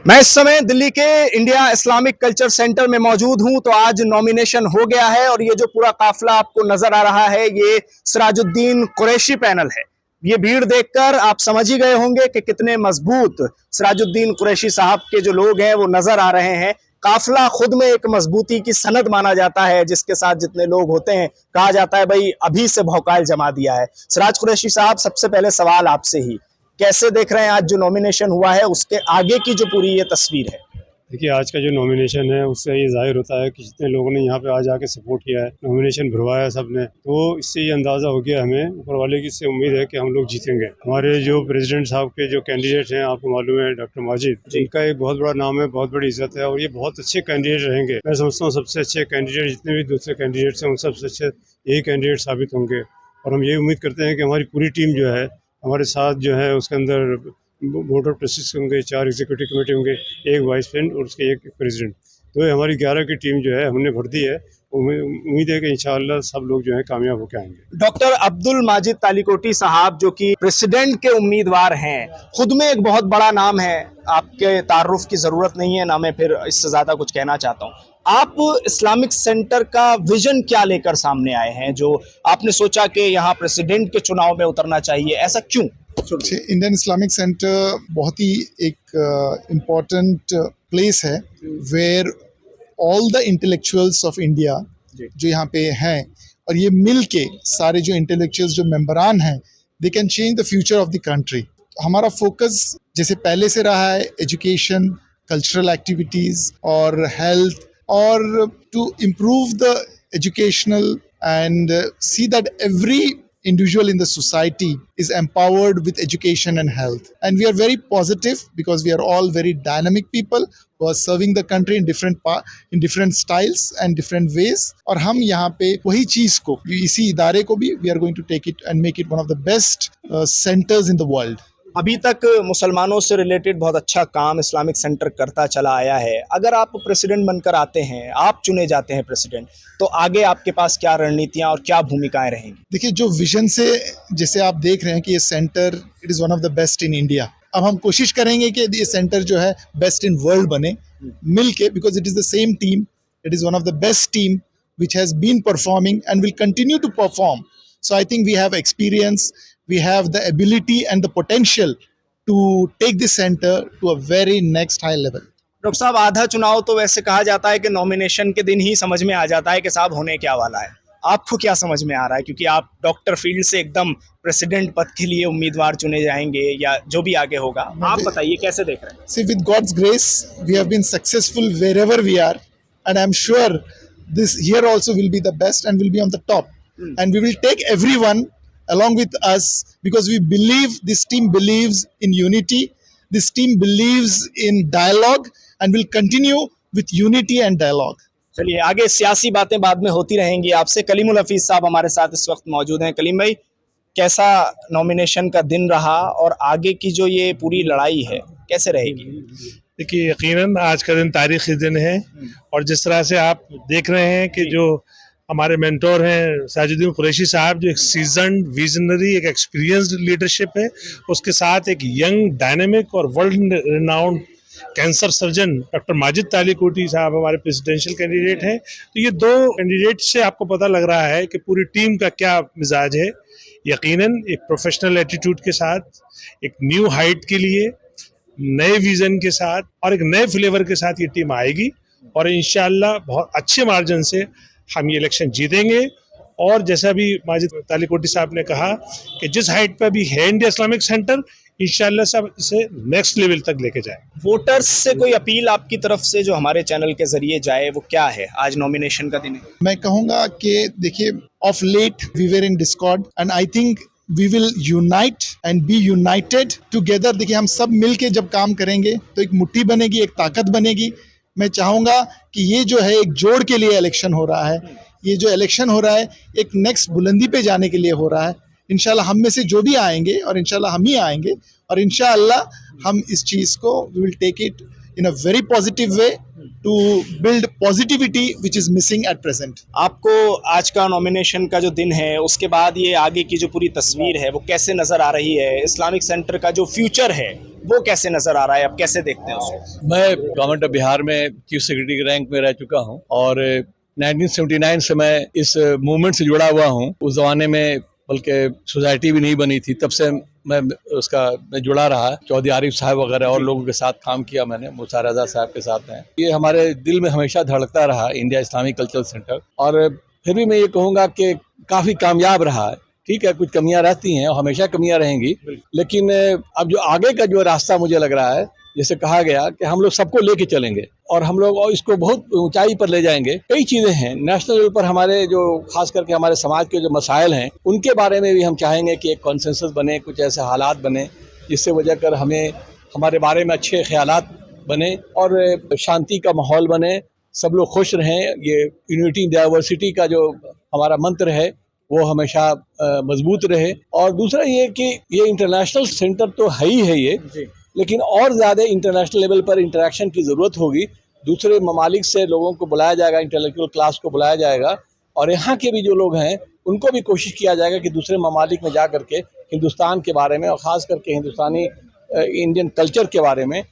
मैं इस समय दिल्ली के इंडिया इस्लामिक कल्चर सेंटर में मौजूद हूं। तो आज नॉमिनेशन हो गया है और ये जो पूरा काफिला आपको नजर आ रहा है ये सिराजुद्दीन कुरैशी पैनल है। ये भीड़ देखकर आप समझ ही गए होंगे कि कितने मजबूत सिराजुद्दीन कुरैशी साहब के जो लोग हैं वो नजर आ रहे हैं। काफिला खुद में एक मजबूती की सनद माना जाता है, जिसके साथ जितने लोग होते हैं कहा जाता है भाई अभी से भौकाल जमा दिया है। सिराज कुरैशी साहब, सबसे पहले सवाल आपसे ही, कैसे देख रहे हैं आज जो नॉमिनेशन हुआ है उसके आगे की जो पूरी ये तस्वीर है? देखिए, आज का जो नॉमिनेशन है उससे ये जाहिर होता है कि जितने लोगों ने यहाँ पे आज आके सपोर्ट किया है, नॉमिनेशन भरवाया सब ने, तो इससे ये अंदाज़ा हो गया हमें, ऊपर वाले की से उम्मीद है कि हम लोग जीतेंगे। हमारे जो प्रेसिडेंट साहब के जो कैंडिडेट हैं, आपको मालूम है डॉक्टर माजिद, इनका एक बहुत बड़ा नाम है, बहुत बड़ी इज्जत है और ये बहुत अच्छे कैंडिडेट रहेंगे। मैं समझता हूँ सबसे अच्छे कैंडिडेट जितने भी दूसरे कैंडिडेट्स हैं उन सबसे अच्छे यही कैंडिडेट साबित होंगे। और हम यही उम्मीद करते हैं कि हमारी पूरी टीम जो है हमारे साथ जो है, उसके अंदर बोर्ड ऑफ ट्रस्टीज होंगे, 4 एग्जीक्यूटिव कमेटी होंगे, 1 वाइस प्रेसिडेंट और उसके 1 प्रेसिडेंट। तो ये हमारी 11 की टीम जो है हमने भर दी है। उम्मीद है कि इंशाअल्लाह सब लोग जो है कामयाब होकर आएंगे। डॉक्टर अब्दुल माजिद तालिकोटी साहब जो कि प्रेसिडेंट के उम्मीदवार हैं, खुद में एक बहुत बड़ा नाम है, आपके तारुफ की जरूरत नहीं है, ना मैं फिर इससे ज्यादा कुछ कहना चाहता हूँ। आप इस्लामिक सेंटर का विजन क्या लेकर सामने आए हैं, जो आपने सोचा कि यहाँ प्रेसिडेंट के चुनाव में उतरना चाहिए, ऐसा क्यों? इंडियन इस्लामिक सेंटर बहुत ही एक इम्पोर्टेंट प्लेस है where all the intellectuals of India जो यहाँ पे हैं, और ये मिल के सारे जो इंटेलेक्चुअल्स जो मेंबरान हैं, they can change the future of the country. हमारा फोकस जैसे पहले से रहा है एजुकेशन, कल्चरल एक्टिविटीज़ और हेल्थ, और to improve the educational and see that every individual in the society is empowered with education and health. And we are very positive because we are all very dynamic people who are serving the country in different styles and different ways. और हम यहाँ पे वही चीज़ को, इसी इदारे को भी we are going to take it and make it one of the best centers in the world. अभी तक मुसलमानों से रिलेटेड बहुत अच्छा काम इस्लामिक सेंटर करता चला आया है। अगर आप प्रेसिडेंट बनकर आते हैं, आप चुने जाते हैं प्रेसिडेंट, तो आगे आपके पास क्या रणनीतियां और क्या भूमिकाएं रहेंगी? देखिए, जो विजन से जैसे आप देख रहे हैं कि ये centre it is one of the best in India. अब हम कोशिश करेंगे कि ये सेंटर जो है बेस्ट इन वर्ल्ड बने मिल के, because it is the same team, it is one of the best team which has been performing and will continue to perform. So I think we have experience, we have the ability and the potential to take this center to a very next high level. Doctor साहब, आधा चुनाव तो वैसे कहा जाता है कि nomination के दिन ही समझ में आ जाता है कि साहब होने क्या वाला है। आपको क्या समझ में आ रहा है, क्योंकि आप डॉक्टर फील्ड से एकदम प्रेसिडेंट पद के लिए उम्मीदवार चुने जाएंगे या जो भी आगे होगा, आप बताइए कैसे देख रहे हैं? See, with God's grace, we have been successful wherever we are, and I'm sure this year also will be the best and will be on the top. And we will take everyone along with us because we believe, this team believes in unity, this team believes in dialogue and will continue with unity and dialogue. चलिए, आगे सियासी बातें बाद में होती रहेंगी। आपसे कलीमुल हफीज साहब हमारे साथ इस वक्त मौजूद हैं। कलीम भाई, कैसा नॉमिनेशन का दिन रहा और आगे की जो ये पूरी लड़ाई है कैसे रहेगी? देखिए, यकीनन आज का दिन तारीखी दिन है और जिस तरह से आप देख रहे हैं कि जो हमारे मेंटोर हैं सिराजुद्दीन कुरैशी साहब, जो एक सीजन्ड विजनरी, एक एक्सपीरियंस्ड लीडरशिप है, उसके साथ एक यंग डायनेमिक और world renowned cancer surgeon doctor Majid Talikoti साहब हमारे प्रेसिडेंशियल कैंडिडेट हैं। तो ये 2 कैंडिडेट से आपको पता लग रहा है कि पूरी टीम का क्या मिजाज है। यकीनन एक प्रोफेशनल एटीट्यूड के साथ, एक न्यू हाइट के लिए, नए विजन के साथ और एक नए फ्लेवर के साथ ये टीम आएगी और इंशाअल्लाह बहुत अच्छे मार्जिन से हम ये इलेक्शन जीतेंगे। और जैसा भी माजिद तालिकोटी साहब ने कहा कि जिस हाइट पर भी है इंडिया इस्लामिक सेंटर, इंशाअल्लाह सब इसे नेक्स्ट लेवल तक लेके जाए। वोटर्स से कोई अपील आपकी तरफ से जो हमारे चैनल के जरिए जाए, वो क्या है? आज नॉमिनेशन का दिन है। मैं कहूँगा कि देखिए, of late we were in discord and I think we will unite and be united together. देखिए, हम सब मिल के जब काम करेंगे तो एक मुट्ठी बनेगी, एक ताकत बनेगी। मैं चाहूँगा कि ये जो है एक जोड़ के लिए इलेक्शन हो रहा है, ये जो इलेक्शन हो रहा है एक नेक्स्ट बुलंदी पे जाने के लिए हो रहा है। इंशाल्लाह हम में से जो भी आएंगे, और इंशाल्लाह हम ही आएंगे, और इंशाल्लाह हम इस चीज़ को we will take it in a very positive way to build positivity which is missing at present. आपको आज का नॉमिनेशन का जो दिन है उसके बाद ये आगे की जो पूरी तस्वीर है वो कैसे नजर आ रही है? इस्लामिक सेंटर का जो फ्यूचर है वो कैसे नजर आ रहा है? आप कैसे देखते हैं उसको? मैं गवर्नमेंट ऑफ बिहार में चीफ सेक्रेटरी के रैंक में रह चुका हूं और 1979 से मैं इस मूवमेंट से जुड़ा हुआ हूं। उस जमाने में बल्कि सोसाइटी भी नहीं बनी थी, तब से मैं जुड़ा रहा। चौधरी आरिफ साहब वगैरह और लोगों के साथ काम किया मैंने, मूसा रजा साहब के साथ हैं। ये हमारे दिल में हमेशा धड़कता रहा इंडिया इस्लामिक कल्चरल सेंटर, और फिर भी मैं ये कहूँगा कि काफ़ी कामयाब रहा है। ठीक है, कुछ कमियां रहती हैं और हमेशा कमियां रहेंगी, लेकिन अब जो आगे का जो रास्ता मुझे लग रहा है, जैसे कहा गया कि हम लोग सबको लेके चलेंगे और हम लोग इसको बहुत ऊंचाई पर ले जाएंगे। कई चीज़ें हैं नेशनल लेवल पर, हमारे जो खास करके हमारे समाज के जो मसाइल हैं उनके बारे में भी हम चाहेंगे कि एक कॉन्सेंसस बने, कुछ ऐसे हालात बने जिससे वजह कर हमें हमारे बारे में अच्छे ख्यालात बने और शांति का माहौल बने, सब लोग खुश रहें। ये यूनिटी डाइवर्सिटी का जो हमारा मंत्र है वो हमेशा मजबूत रहे। और दूसरा ये कि ये इंटरनेशनल सेंटर तो है ही है ये, लेकिन और ज़्यादा इंटरनेशनल लेवल पर इंटरेक्शन की ज़रूरत होगी। दूसरे ममालिक से लोगों को बुलाया जाएगा, इंटेलेक्चुअल क्लास को बुलाया जाएगा, और यहाँ के भी जो लोग हैं उनको भी कोशिश किया जाएगा कि दूसरे ममालिक में जा करके हिंदुस्तान के बारे में और ख़ास करके हिंदुस्तानी इंडियन कल्चर के बारे में,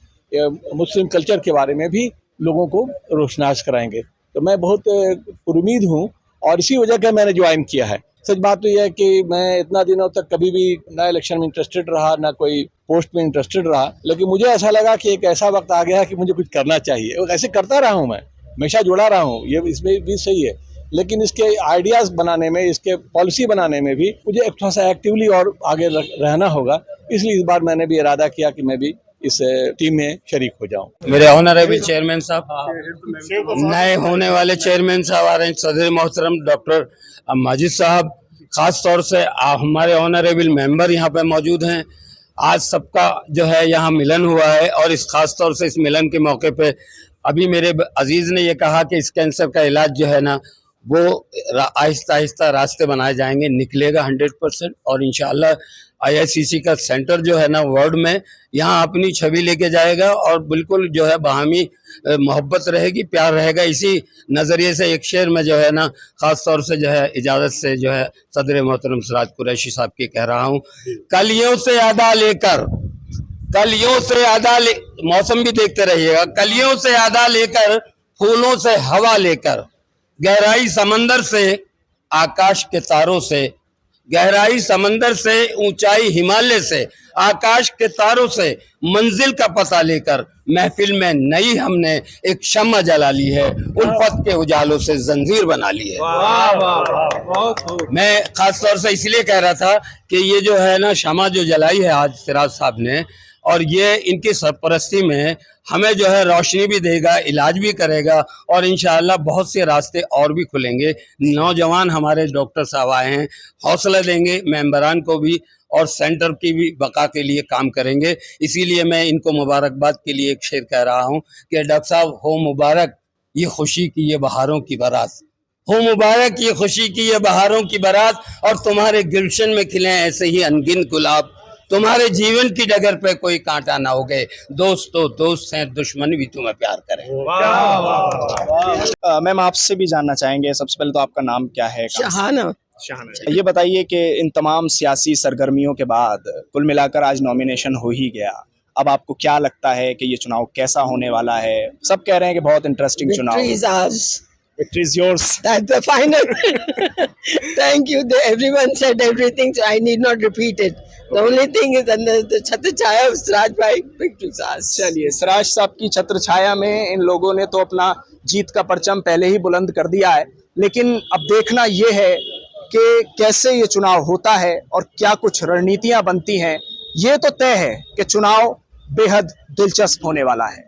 मुस्लिम कल्चर के बारे में भी लोगों को रोशनास कराएंगे। तो मैं बहुत पुरुमीद हूँ और इसी वजह का मैंने ज्वाइन किया है। सच बात तो यह है कि मैं इतना दिनों तक कभी भी ना इलेक्शन में इंटरेस्टेड रहा, ना कोई पोस्ट में इंटरेस्टेड रहा, लेकिन मुझे ऐसा लगा कि एक ऐसा वक्त आ गया है कि मुझे कुछ करना चाहिए। और ऐसे करता रहा हूँ, मैं हमेशा जुड़ा रहा हूँ, ये इसमें भी सही है, लेकिन इसके आइडियाज़ बनाने में, इसके पॉलिसी बनाने में भी मुझे थोड़ा सा एक्टिवली और आगे रहना होगा। इसलिए इस बार मैंने भी इरादा किया कि मैं भी इस टीम में शरीक हो जाऊं। मेरे ऑनरेबल चेयरमैन साहब, नए होने वाले चेयरमैन साहब आ रहे हैं, सदर मोहतरम डॉक्टर माजिद साहब, खास तौर से हमारे ऑनरेबल मेंबर यहाँ पे मौजूद हैं। आज सबका जो है यहाँ मिलन हुआ है और इस खास तौर से इस मिलन के मौके पे अभी मेरे अजीज ने ये कहा कि इस कैंसर का इलाज जो है ना वो आहिस्ता आहिस्ता रास्ते बनाए जाएंगे, निकलेगा 100%। और इंशाअल्लाह IICC का सेंटर जो है ना वर्ल्ड में यहाँ अपनी छवि लेके जाएगा और बिल्कुल जो है बाहमी मोहब्बत रहेगी, प्यार रहेगा। इसी नज़रिए से एक शेर में जो है ना ख़ास तौर से जो है इजाज़त से जो है सदर मोहतरम सिराज कुरैशी साहब की कह रहा हूँ। कलियों से अदा लेकर, कलियों से अदा मौसम भी देखते रहिएगा, कलियों से अदा लेकर, फूलों से हवा लेकर, गहराई समंदर से आकाश के तारों से, गहराई समंदर से, ऊंचाई हिमालय से, आकाश के तारों से मंजिल का पता लेकर महफिल में नई हमने एक शम्मा जला ली है, उल्फत के उजालों से जंजीर बना ली है। मैं खास तौर से इसलिए कह रहा था कि ये जो है ना शम्मा जो जलाई है आज सिराज साहब ने, और ये इनकी सरपरस्ती में हमें जो है रोशनी भी देगा, इलाज भी करेगा और इंशाअल्लाह बहुत से रास्ते और भी खुलेंगे। नौजवान हमारे डॉक्टर साहब आए हैं, हौसला देंगे मेंबरान को भी और सेंटर की भी बका के लिए काम करेंगे। इसीलिए मैं इनको मुबारकबाद के लिए एक शेर कह रहा हूँ कि डॉक्टर साहब हो मुबारक ये खुशी की ये बहारों की बारात, हो मुबारक ये खुशी की ये बहारों की बारात, और तुम्हारे गुलशन में खिले ऐसे ही अनगिन गुलाब, तुम्हारे जीवन की डगर पे कोई कांटा ना हो गए, दोस्तों दोस्त हैं, दुश्मन भी तुम्हें प्यार करें। मैम आपसे भी जानना चाहेंगे, सबसे पहले तो आपका नाम क्या है? शहाना। शाहाना। ये बताइए कि इन तमाम सियासी सरगर्मियों के बाद कुल मिलाकर आज नॉमिनेशन हो ही गया, अब आपको क्या लगता है कि ये चुनाव कैसा होने वाला है? सब कह रहे हैं कि बहुत इंटरेस्टिंग चुनाव है। Victory is ours. Victory is yours. That's the final. Thank you. Everyone said everything, so I need not repeat it. The only thing is under the छत्र छाया of Siraj bhai, victory is ours. चलिए, सिराज साहब की छत्र छाया में इन लोगों ने तो अपना जीत का परचम पहले ही बुलंद कर दिया है, लेकिन अब देखना ये है कि कैसे ये चुनाव होता है और क्या कुछ रणनीतियां बनती हैं। ये तो तय है कि चुनाव बेहद दिलचस्प होने वाला है।